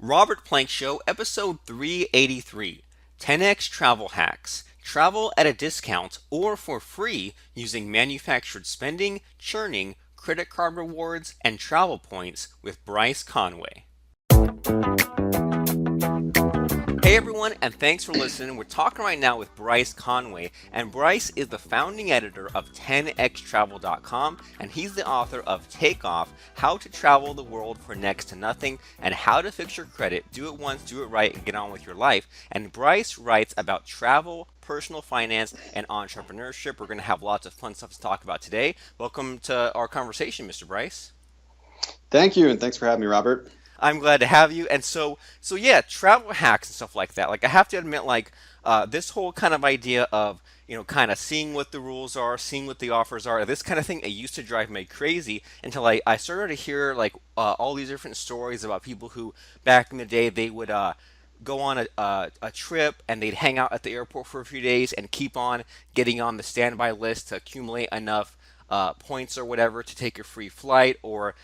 Robert Plank Show, episode 383, 10x Travel Hacks. Travel at a discount or for free using manufactured spending, churning, credit card rewards, and travel points with Bryce Conway. Hey everyone, and thanks for listening. We're talking right now with Bryce Conway, and Bryce is the founding editor of 10xtravel.com, and he's the author of Take Off: How to Travel the World for Next to Nothing, and How to Fix Your Credit, Do It Once, Do It Right, and Get On With Your Life. And Bryce writes about travel, personal finance, and entrepreneurship. We're going to have lots of fun stuff to talk about today. Welcome to our conversation, Mr. Bryce. Thank you, and thanks for having me, Robert. I'm glad to have you. And so yeah, travel hacks and stuff like that. Like I have to admit, this whole kind of idea of kind of seeing what the rules are, seeing what the offers are, this kind of thing, it used to drive me crazy until I started to hear all these different stories about people who back in the day they would go on a trip and they'd hang out at the airport for a few days and keep on getting on the standby list to accumulate enough points or whatever to take a free flight. Or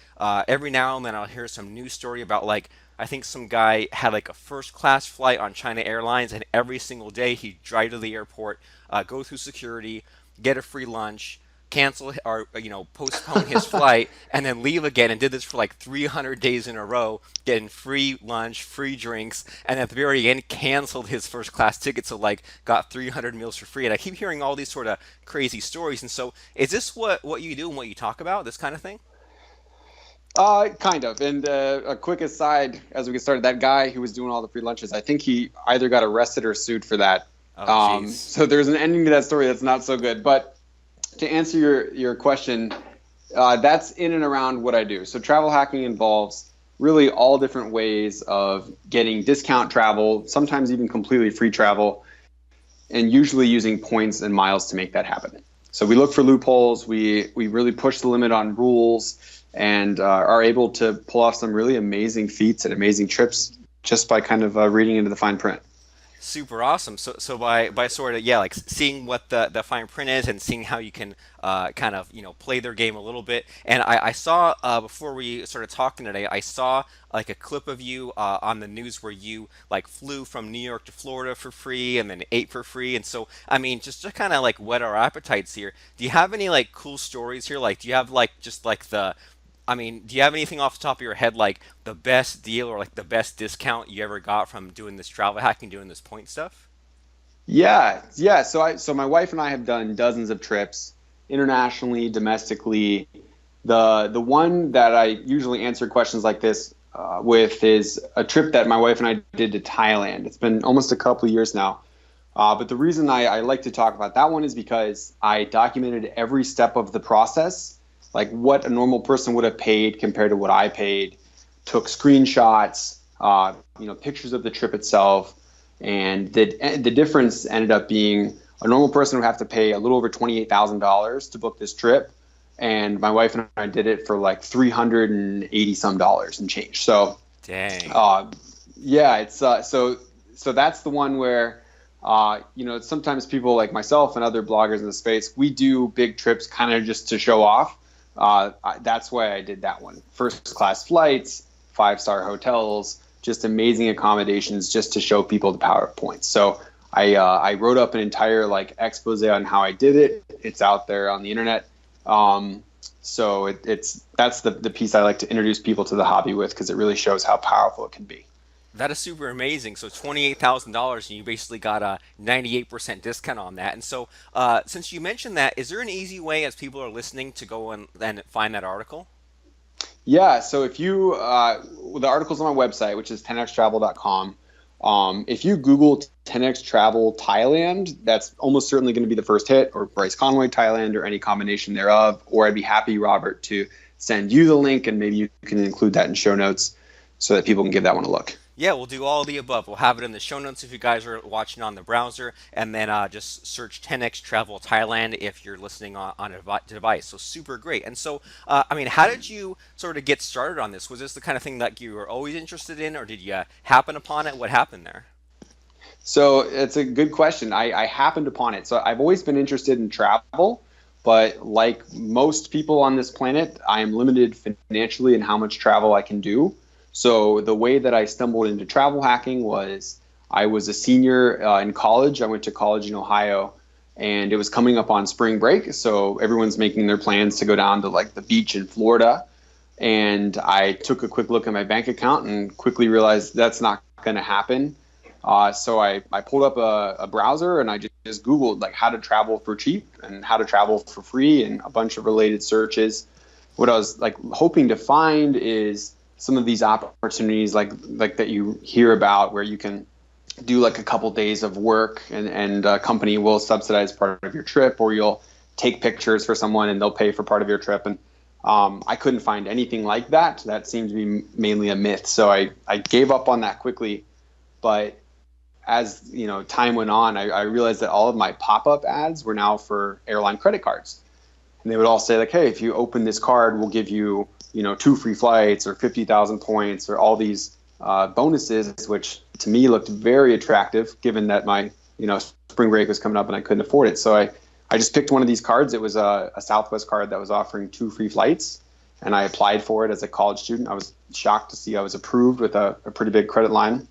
every now and then I'll hear some news story about I think some guy had like a first class flight on China Airlines, and every single day he'd drive to the airport, go through security, get a free lunch, cancel or postpone his flight, and then leave again, and did this for like 300 days in a row, getting free lunch, free drinks, and at the very end canceled his first class ticket, so got 300 meals for free. And I keep hearing all these sort of crazy stories. And so is this what you do and what you talk about, this kind of thing? Kind of. And a quick aside, as we get started, that guy who was doing all the free lunches, I think he either got arrested or sued for that. Oh jeez. So there's an ending to that story that's not so good. But to answer your question, that's in and around what I do. So travel hacking involves really all different ways of getting discount travel, sometimes even completely free travel, and usually using points and miles to make that happen. So we look for loopholes. We really push the limit on rules, and are able to pull off some really amazing feats and amazing trips just by kind of reading into the fine print. Super awesome. So by sort of, yeah, like seeing what the fine print is and seeing how you can kind of play their game a little bit. And I saw before we started talking today, I saw like a clip of you on the news where you like flew from New York to Florida for free and then ate for free. And so I mean, just to kind of like whet our appetites here, do you have any like cool stories here? Like do you have like just like the I mean, do you have anything off the top of your head, like the best deal or like the best discount you ever got from doing this travel hacking, doing this point stuff? Yeah. So my wife and I have done dozens of trips internationally, domestically. The one that I usually answer questions like this with is a trip that my wife and I did to Thailand. It's been almost a couple of years now. But the reason I like to talk about that one is because I documented every step of the process, like what a normal person would have paid compared to what I paid, took screenshots, pictures of the trip itself. And the difference ended up being a normal person would have to pay a little over $28,000 to book this trip. And my wife and I did it for like $380 some dollars and change. So, Dang. yeah, it's so that's the one where, sometimes people like myself and other bloggers in the space, we do big trips kind of just to show off. That's why I did that one. First class flights, 5-star hotels, just amazing accommodations just to show people the power of points. So I wrote up an entire like expose on how I did it. It's out there on the internet. So that's the piece I like to introduce people to the hobby with, because it really shows how powerful it can be. That is super amazing. So $28,000, and you basically got a 98% discount on that. And so, since you mentioned that, is there an easy way, as people are listening, to go and find that article? Yeah, so if you the article's on my website, which is 10xtravel.com. If you Google 10x Travel Thailand, that's almost certainly going to be the first hit, or Bryce Conway Thailand, or any combination thereof. Or I'd be happy, Robert, to send you the link, and maybe you can include that in show notes so that people can give that one a look. Yeah, we'll do all of the above. We'll have it in the show notes if you guys are watching on the browser, and then just search 10x Travel Thailand if you're listening on a device. So super great. And so, I mean, how did you sort of get started on this? Was this the kind of thing that you were always interested in, or did you happen upon it? What happened there? So it's a good question. I happened upon it. So I've always been interested in travel, but like most people on this planet, I am limited financially in how much travel I can do. So the way that I stumbled into travel hacking was I was a senior in college. I went to college in Ohio, and it was coming up on spring break. So everyone's making their plans to go down to like the beach in Florida. And I took a quick look at my bank account and quickly realized that's not going to happen. So I pulled up a browser and I just Googled like how to travel for cheap and how to travel for free and a bunch of related searches. What I was like hoping to find is some of these opportunities like that you hear about where you can do like a couple days of work and a company will subsidize part of your trip, or you'll take pictures for someone and they'll pay for part of your trip. And I couldn't find anything like that. That seemed to be mainly a myth. So I gave up on that quickly. But as time went on, I realized that all of my pop-up ads were now for airline credit cards. And they would all say like, hey, if you open this card, we'll give you, 2 free flights or 50,000 points or all these bonuses, which to me looked very attractive given that my, spring break was coming up and I couldn't afford it. So I just picked one of these cards. It was a Southwest card that was offering 2 free flights. And I applied for it as a college student. I was shocked to see I was approved with a pretty big credit line.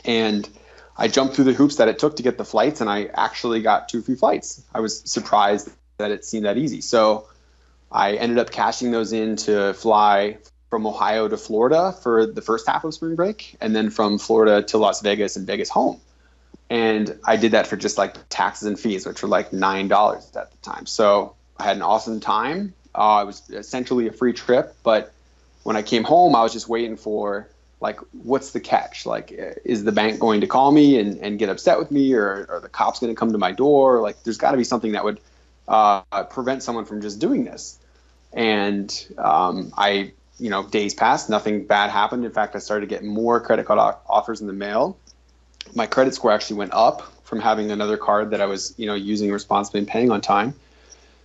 And I jumped through the hoops that it took to get the flights, and I actually got 2 free flights. I was surprised that it seemed that easy. So I ended up cashing those in to fly from Ohio to Florida for the first half of spring break, and then from Florida to Las Vegas and Vegas home. And I did that for just like taxes and fees, which were like $9 at the time. So I had an awesome time. It was essentially a free trip, but when I came home, I was just waiting for like, what's the catch? Like, is the bank going to call me and get upset with me, or are the cops going to come to my door? Like, there's got to be something that would prevent someone from just doing this. And days passed, nothing bad happened. In fact, I started getting more credit card offers in the mail. My credit score actually went up from having another card that I was, using responsibly and paying on time.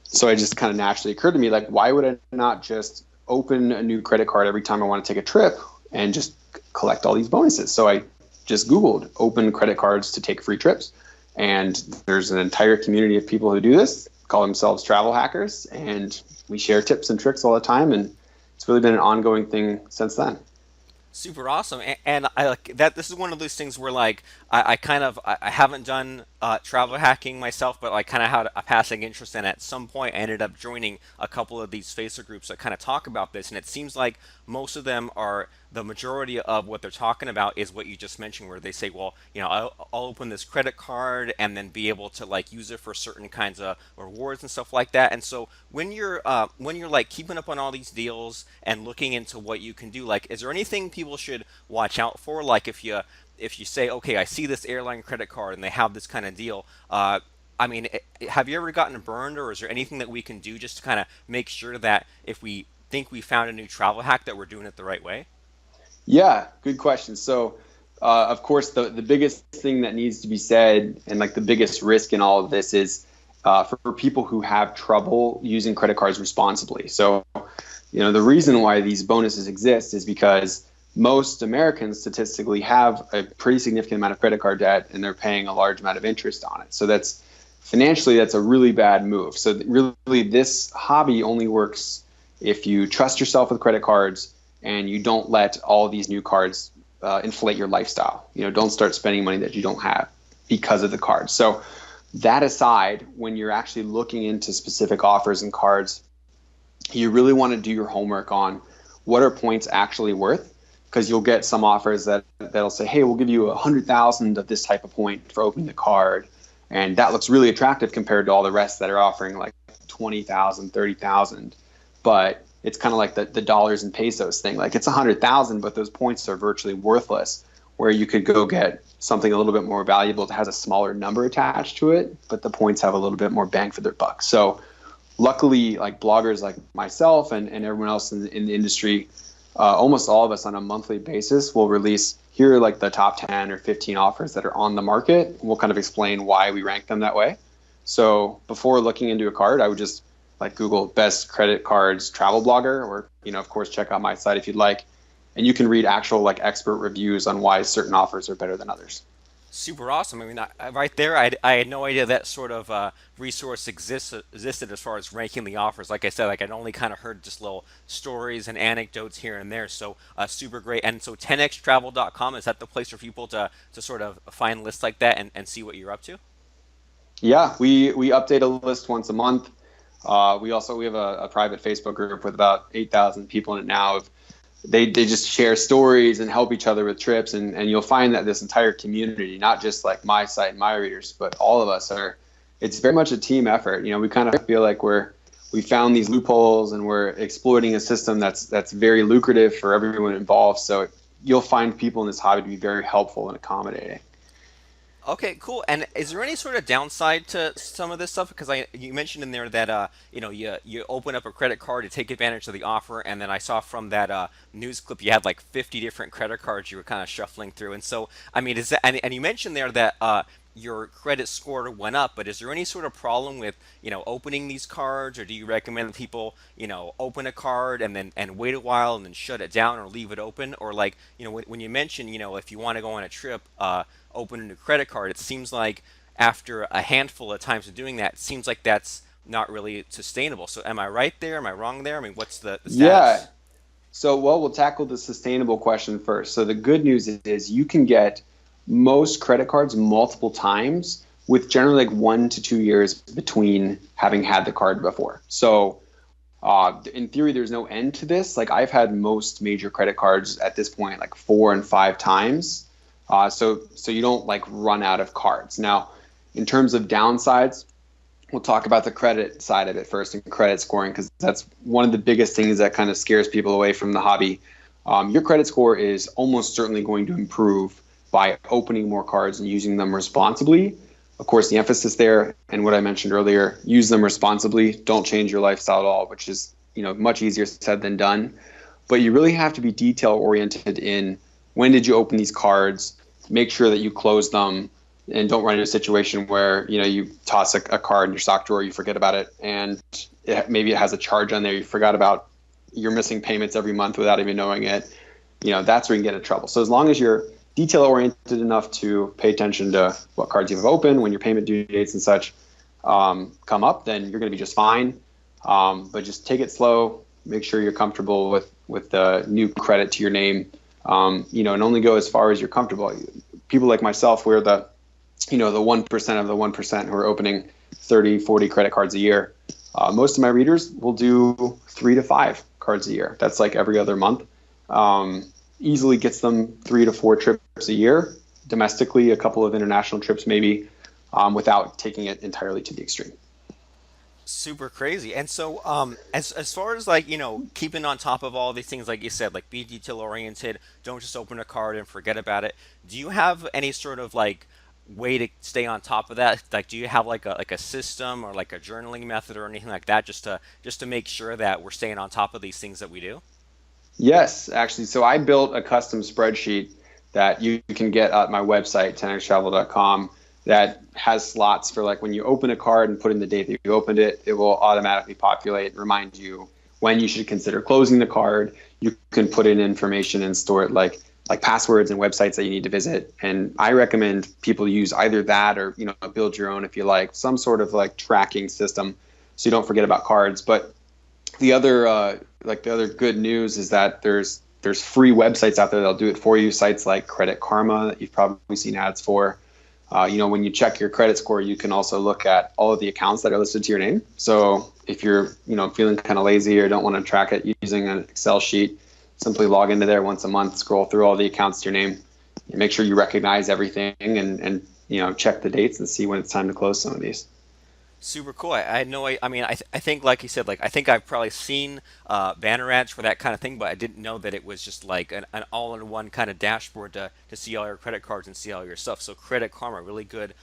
So it just kind of naturally occurred to me, like, why would I not just open a new credit card every time I want to take a trip and just collect all these bonuses? So I just Googled open credit cards to take free trips. And there's an entire community of people who do this, call themselves travel hackers. And we share tips and tricks all the time. And it's really been an ongoing thing since then. Super awesome, and I like that. This is one of those things where like I haven't done travel hacking myself, but like kind of had a passing interest, and at some point I ended up joining a couple of these Facebook groups that kind of talk about this, and it seems like most of them are the majority of what they're talking about is what you just mentioned, where they say, well, I'll open this credit card and then be able to like use it for certain kinds of rewards and stuff like that. And so when you're like keeping up on all these deals and looking into what you can do, like, is there anything people should watch out for? Like if you say, okay, I see this airline credit card and they have this kind of deal. I mean, have you ever gotten burned, or is there anything that we can do just to kind of make sure that if we think we found a new travel hack that we're doing it the right way? Yeah, good question. So, of course, the biggest thing that needs to be said and like the biggest risk in all of this is for people who have trouble using credit cards responsibly. So, the reason why these bonuses exist is because most Americans statistically have a pretty significant amount of credit card debt and they're paying a large amount of interest on it. So that's a really bad move. So really this hobby only works if you trust yourself with credit cards and you don't let all these new cards inflate your lifestyle. Don't start spending money that you don't have because of the card. So that aside, when you're actually looking into specific offers and cards, you really want to do your homework on what are points actually worth, because you'll get some offers that'll say, hey, we'll give you 100,000 of this type of point for opening the card. And that looks really attractive compared to all the rest that are offering like 20,000, 30,000. But it's kind of like the dollars and pesos thing. Like it's 100,000, but those points are virtually worthless, where you could go get something a little bit more valuable that has a smaller number attached to it, but the points have a little bit more bang for their buck. So luckily, like bloggers like myself and everyone else in the industry, almost all of us on a monthly basis will release here are like the top 10 or 15 offers that are on the market. We'll kind of explain why we rank them that way. So before looking into a card, I would just like Google best credit cards travel blogger, or, of course, check out my site if you'd like. And you can read actual like expert reviews on why certain offers are better than others. Super awesome. I mean, right there, I had no idea that sort of resource existed as far as ranking the offers. Like I said, like I'd only kind of heard just little stories and anecdotes here and there. So super great. And so 10xtravel.com, is that the place for people to sort of find lists like that and see what you're up to? Yeah, we update a list once a month. We have a private Facebook group with about 8,000 people in it now. They just share stories and help each other with trips, and you'll find that this entire community, not just like my site and my readers, but all of us are. It's very much a team effort. We kind of feel like we found these loopholes and we're exploiting a system that's very lucrative for everyone involved. So you'll find people in this hobby to be very helpful and accommodating. Okay, cool. And is there any sort of downside to some of this stuff? Because you mentioned in there that you open up a credit card to take advantage of the offer, and then I saw from that news clip you had like 50 different credit cards you were kind of shuffling through. And so, I mean, is that and you mentioned there that your credit score went up, but is there any sort of problem with opening these cards, or do you recommend that people open a card and then wait a while and then shut it down or leave it open, or like when you mention if you want to go on a trip, open a new credit card, it seems like after a handful of times of doing that, it seems like that's not really sustainable. So am I right there? Am I wrong there? I mean, what's the Yeah. status? So, well, we'll tackle the sustainable question first. So, the good news is you can get most credit cards multiple times with generally like 1 to 2 years between having had the card before. So, in theory, there's no end to this. Like, I've had most major credit cards at this point like 4 and 5 times. So you don't like run out of cards. Now, in terms of downsides, we'll talk about the credit side of it first and credit scoring, because that's one of the biggest things that kind of scares people away from the hobby. Your credit score is almost certainly going to improve by opening more cards and using them responsibly. Of course, the emphasis there and what I mentioned earlier, use them responsibly. Don't change your lifestyle at all, which is much easier said than done. But you really have to be detail oriented in when did you open these cards, make sure that you close them, and don't run into a situation where you toss a card in your sock drawer, you forget about it, and maybe it has a charge on there you forgot about. You're missing payments every month without even knowing it. That's where you can get in trouble. So as long as you're detail oriented enough to pay attention to what cards you have open, when your payment due dates and such come up, then you're going to be just fine. But just take it slow. Make sure you're comfortable with the new credit to your name. And only go as far as you're comfortable. People like myself, we're the 1% of the 1% who are opening 30, 40 credit cards a year. Most of my readers will do 3 to 5 cards a year. That's like every other month. Easily gets them 3 to 4 trips a year, domestically, a couple of international trips maybe, without taking it entirely to the extreme. Super crazy. And so, as far as like keeping on top of all these things, like you said, like be detail oriented, don't just open a card and forget about it. Do you have any sort of like way to stay on top of that? Like, do you have like a system or like a journaling method or anything like that, just to make sure that we're staying on top of these things that we do? Yes, actually. So I built a custom spreadsheet that you can get at my website, 10xtravel.com, that has slots for like when you open a card and put in the date that you opened it, it will automatically populate and remind you when you should consider closing the card. You can put in information and store it like passwords and websites that you need to visit. And I recommend people use either that or build your own if you like, some sort of like tracking system so you don't forget about cards. But the other good news is that there's free websites out there that'll do it for you. Sites like Credit Karma that you've probably seen ads for. When you check your credit score, you can also look at all of the accounts that are listed to your name. So if you're feeling kind of lazy or don't want to track it using an Excel sheet, simply log into there once a month, scroll through all the accounts to your name, and make sure you recognize everything and check the dates and see when it's time to close some of these. Super cool. I had no. I mean, I think like you said, like I think I've probably seen banner ads for that kind of thing, but I didn't know that it was just like an all-in-one kind of dashboard to see all your credit cards and see all your stuff. So Credit Karma, really good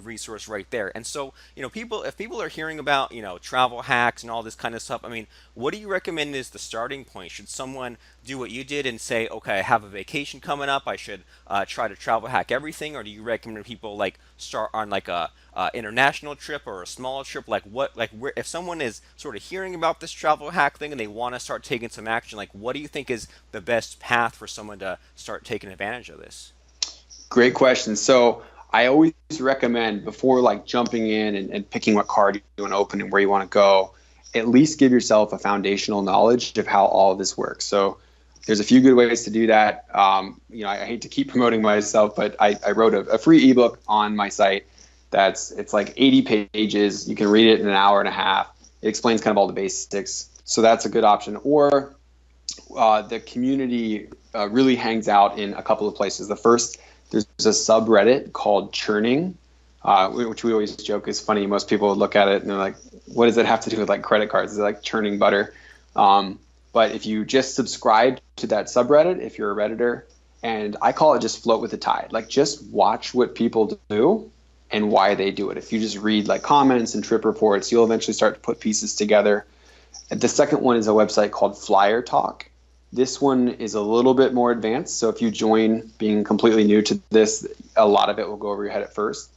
resource right there. And so people, if people are hearing about travel hacks and all this kind of stuff, I mean, what do you recommend is the starting point? Should someone do what you did and say, okay, I have a vacation coming up, I should try to travel hack everything, or do you recommend people like start on like a international trip or a small trip? Like what, like where, if someone is sort of hearing about this travel hack thing and they want to start taking some action, like what do you think is the best path for someone to start taking advantage of this? Great question. So I always recommend before like jumping in and picking what card you want to open and where you want to go, at least give yourself a foundational knowledge of how all of this works. So there's a few good ways to do that. I hate to keep promoting myself, but I wrote a free ebook on my site it's like 80 pages. You can read it in an hour and a half. It explains kind of all the basics. So that's a good option. Or the community really hangs out in a couple of places. The first, there's a subreddit called Churning, which we always joke is funny. Most people would look at it and they're like, what does it have to do with like credit cards? Is it like churning butter? But if you just subscribe to that subreddit, if you're a Redditor, and I call it just float with the tide, like just watch what people do and why they do it. If you just read like comments and trip reports, you'll eventually start to put pieces together. The second one is a website called Flyer Talk. This one is a little bit more advanced. So if you join being completely new to this, a lot of it will go over your head at first.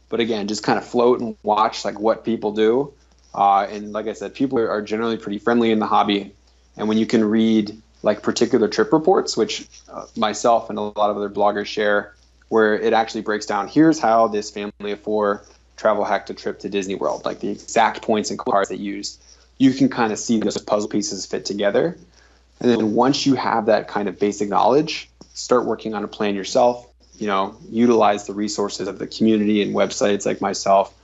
But again, just kind of float and watch like what people do. And like I said, people are generally pretty friendly in the hobby. And when you can read like particular trip reports, which myself and a lot of other bloggers share, where it actually breaks down, here's how this family of four travel hacked a trip to Disney World, like the exact points and cards they used. You can kind of see those puzzle pieces fit together. And then once you have that kind of basic knowledge, start working on a plan yourself, utilize the resources of the community and websites like myself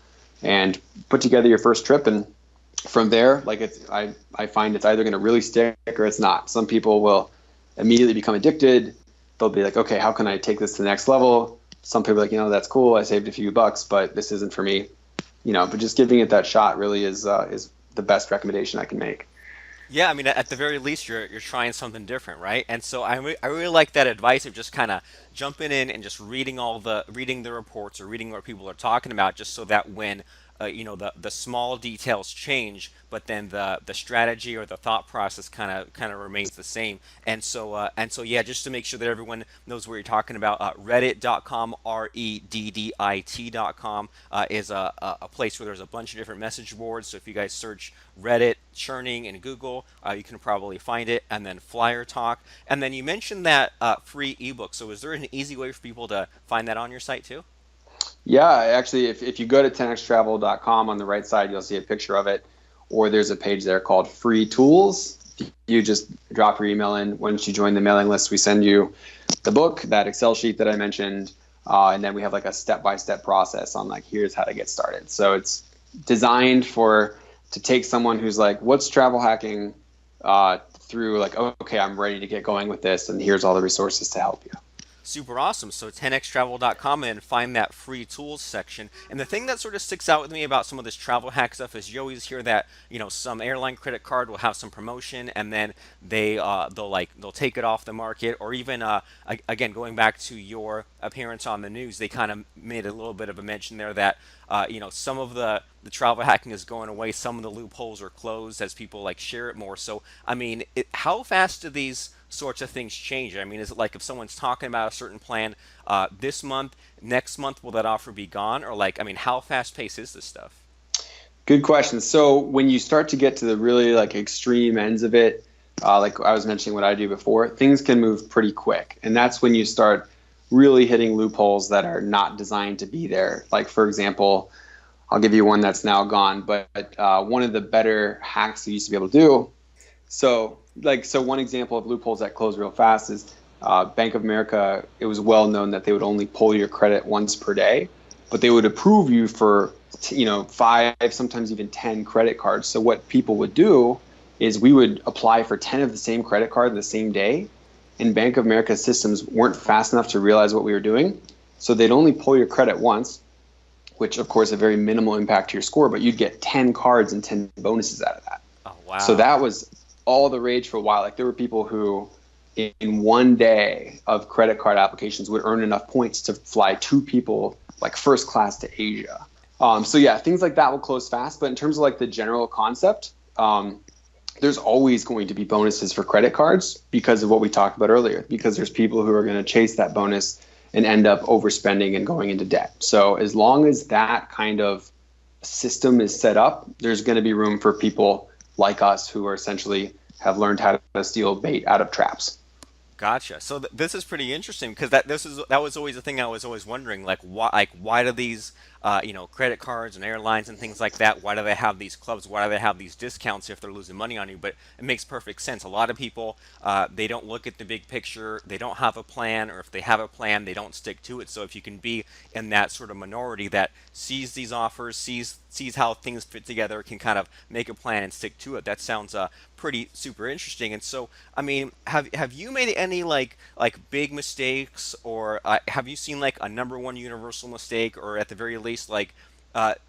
and put together your first trip. And from there, I find it's either going to really stick or it's not. Some people will immediately become addicted. They'll be like, okay, how can I take this to the next level? Some people are like, that's cool. I saved a few bucks, but this isn't for me. But just giving it that shot really is the best recommendation I can make. Yeah, I mean, at the very least, you're trying something different, right? And so I really like that advice of just kind of jumping in and just reading the reports or reading what people are talking about, just so that when the small details change, but then the strategy or the thought process kind of remains the same. And so yeah, just to make sure that everyone knows what you're talking about, Reddit.com, reddit.com is a place where there's a bunch of different message boards. So if you guys search Reddit churning in Google, you can probably find it. And then Flyer Talk, and then you mentioned that free ebook. So is there an easy way for people to find that on your site too? Yeah, actually, if you go to 10xtravel.com on the right side, you'll see a picture of it, or there's a page there called Free Tools. You just drop your email in. Once you join the mailing list, we send you the book, that Excel sheet that I mentioned, and then we have like a step-by-step process on like, here's how to get started. So it's designed to take someone who's like, what's travel hacking, through like, oh, okay, I'm ready to get going with this, and here's all the resources to help you. Super awesome. So 10xtravel.com and find that free tools section. And the thing that sort of sticks out with me about some of this travel hack stuff is you always hear that, some airline credit card will have some promotion and then they'll take it off the market, or even again, going back to your appearance on the news, they kind of made a little bit of a mention there that some of the travel hacking is going away, some of the loopholes are closed as people like share it more. So I mean, how fast do these sorts of things change? I mean, is it like if someone's talking about a certain plan this month, next month, will that offer be gone? Or like, I mean, how fast paced is this stuff? Good question. So when you start to get to the really like extreme ends of it, like I was mentioning what I do before, things can move pretty quick. And that's when you start really hitting loopholes that are not designed to be there. Like, for example, I'll give you one that's now gone, but one of the better hacks you used to be able to do. So one example of loopholes that close real fast is Bank of America. It was well known that they would only pull your credit once per day, but they would approve you for 5, sometimes even 10 credit cards. So what people would do is we would apply for 10 of the same credit card the same day, and Bank of America's systems weren't fast enough to realize what we were doing. So they'd only pull your credit once, which of course a very minimal impact to your score, but you'd get 10 cards and 10 bonuses out of that. Oh, wow. So that was all the rage for a while. Like there were people who in one day of credit card applications would earn enough points to fly 2 people like first class to Asia. So yeah, things like that will close fast. But in terms of like the general concept, there's always going to be bonuses for credit cards because of what we talked about earlier, because there's people who are going to chase that bonus and end up overspending and going into debt. So as long as that kind of system is set up, there's going to be room for people like us who are essentially have learned how to steal bait out of traps. Gotcha. So this is pretty interesting because that was always the thing I was always wondering, like why do these credit cards and airlines and things like that, why do they have these clubs, why do they have these discounts if they're losing money on you? But it makes perfect sense. A lot of people, they don't look at the big picture, they don't have a plan, or if they have a plan, they don't stick to it. So if you can be in that sort of minority that sees these offers, sees how things fit together, can kind of make a plan and stick to it, that sounds pretty super interesting. And so, I mean, have you made any like big mistakes, or have you seen like a number one universal mistake, or at the very least, like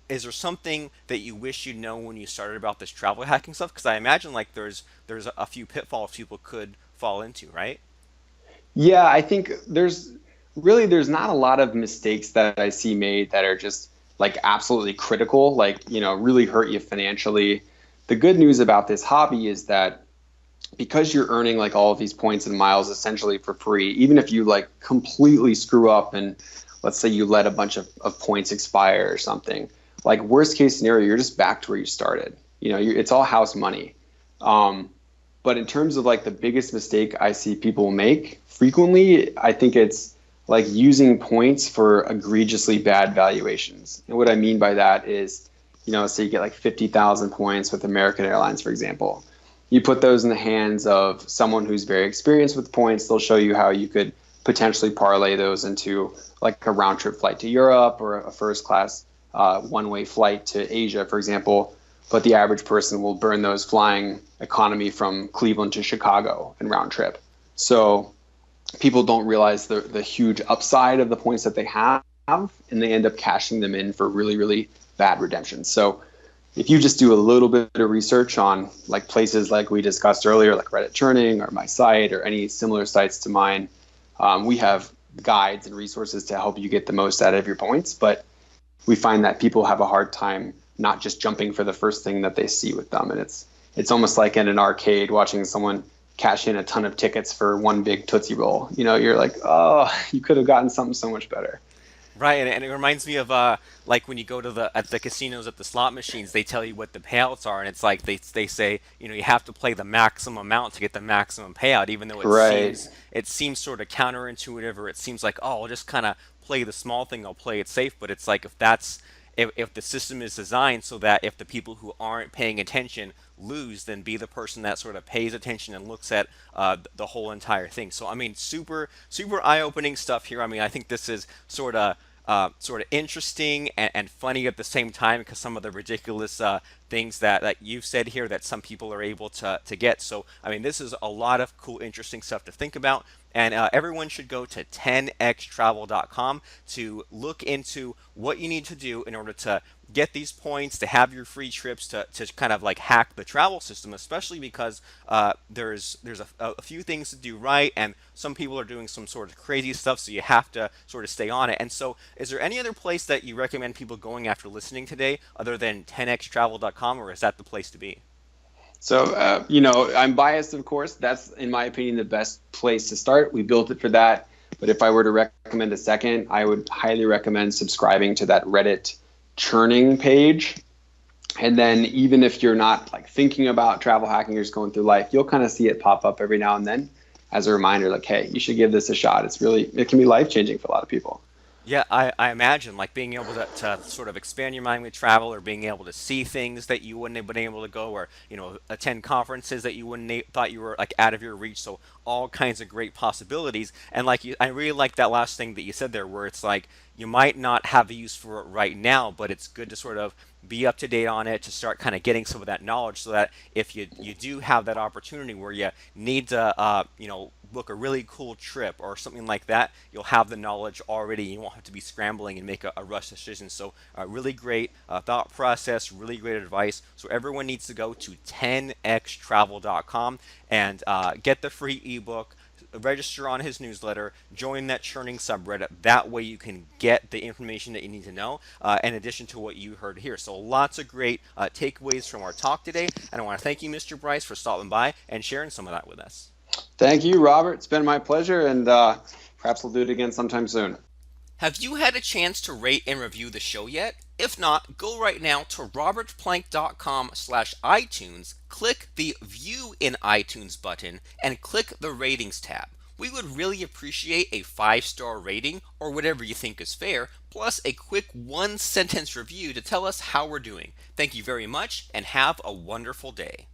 is there something that you wish you'd known when you started about this travel hacking stuff? Because I imagine like there's a few pitfalls people could fall into, right? Yeah, I think there's not a lot of mistakes that I see made that are just like absolutely critical, like, really hurt you financially. The good news about this hobby is that because you're earning like all of these points and miles essentially for free, even if you like completely screw up and let's say you let a bunch of points expire or something, like worst case scenario, you're just back to where you started. It's all house money. Um, but in terms of like the biggest mistake I see people make frequently, I think it's like using points for egregiously bad valuations. And what I mean by that is, say you get like 50,000 points with American Airlines, for example. You put those in the hands of someone who's very experienced with points. They'll show you how you could potentially parlay those into like a round trip flight to Europe or a first class one-way flight to Asia, for example. But the average person will burn those flying economy from Cleveland to Chicago in round trip. So people don't realize the huge upside of the points that they have, and they end up cashing them in for really, really bad redemptions. So if you just do a little bit of research on like places like we discussed earlier, like Reddit Churning or my site or any similar sites to mine, we have guides and resources to help you get the most out of your points. But we find that people have a hard time not just jumping for the first thing that they see with them. And it's almost like in an arcade watching someone cash in a ton of tickets for one big Tootsie Roll. You're like, oh, you could have gotten something so much better. Right, and it reminds me of like when you go to the casinos at the slot machines, they tell you what the payouts are, and it's like they say you have to play the maximum amount to get the maximum payout, even though Right. it seems sort of counterintuitive, or it seems like, oh, I'll just kind of play the small thing, I'll play it safe. But it's like if the system is designed so that if the people who aren't paying attention lose, then be the person that sort of pays attention and looks at the whole entire thing. So I mean, super eye-opening stuff here. I mean, I think this is sort of interesting and funny at the same time, because some of the ridiculous things that you've said here that some people are able to get. So I mean, this is a lot of cool, interesting stuff to think about. And everyone should go to 10xtravel.com to look into what you need to do in order to get these points, to have your free trips, to kind of like hack the travel system, especially because there's a few things to do right, and some people are doing some sort of crazy stuff, so you have to sort of stay on it. And so, is there any other place that you recommend people going after listening today other than 10xtravel.com, or is that the place to be? So, I'm biased, of course. That's, in my opinion, the best place to start. We built it for that. But if I were to recommend a second, I would highly recommend subscribing to that Reddit churning page. And then even if you're not like thinking about travel hacking, you're just going through life, you'll kind of see it pop up every now and then as a reminder, like, hey, you should give this a shot. It can be life changing for a lot of people. Yeah, I imagine like being able to sort of expand your mind with travel, or being able to see things that you wouldn't have been able to go, or attend conferences that you wouldn't thought you were like out of your reach. So all kinds of great possibilities. And like I really like that last thing that you said there, where it's like you might not have a use for it right now, but it's good to sort of be up to date on it, to start kind of getting some of that knowledge, so that if you do have that opportunity where you need to book a really cool trip or something like that, you'll have the knowledge already. You won't have to be scrambling and make a rush decision. So really great thought process, really great advice. So everyone needs to go to 10xtravel.com and get the free ebook, register on his newsletter, join that churning subreddit. That way you can get the information that you need to know, in addition to what you heard here. So lots of great takeaways from our talk today. And I want to thank you, Mr. Bryce, for stopping by and sharing some of that with us. Thank you, Robert. It's been my pleasure, and perhaps we'll do it again sometime soon. Have you had a chance to rate and review the show yet? If not, go right now to robertplank.com/iTunes, click the View in iTunes button, and click the Ratings tab. We would really appreciate a 5-star rating or whatever you think is fair, plus a quick 1 sentence review to tell us how we're doing. Thank you very much and have a wonderful day.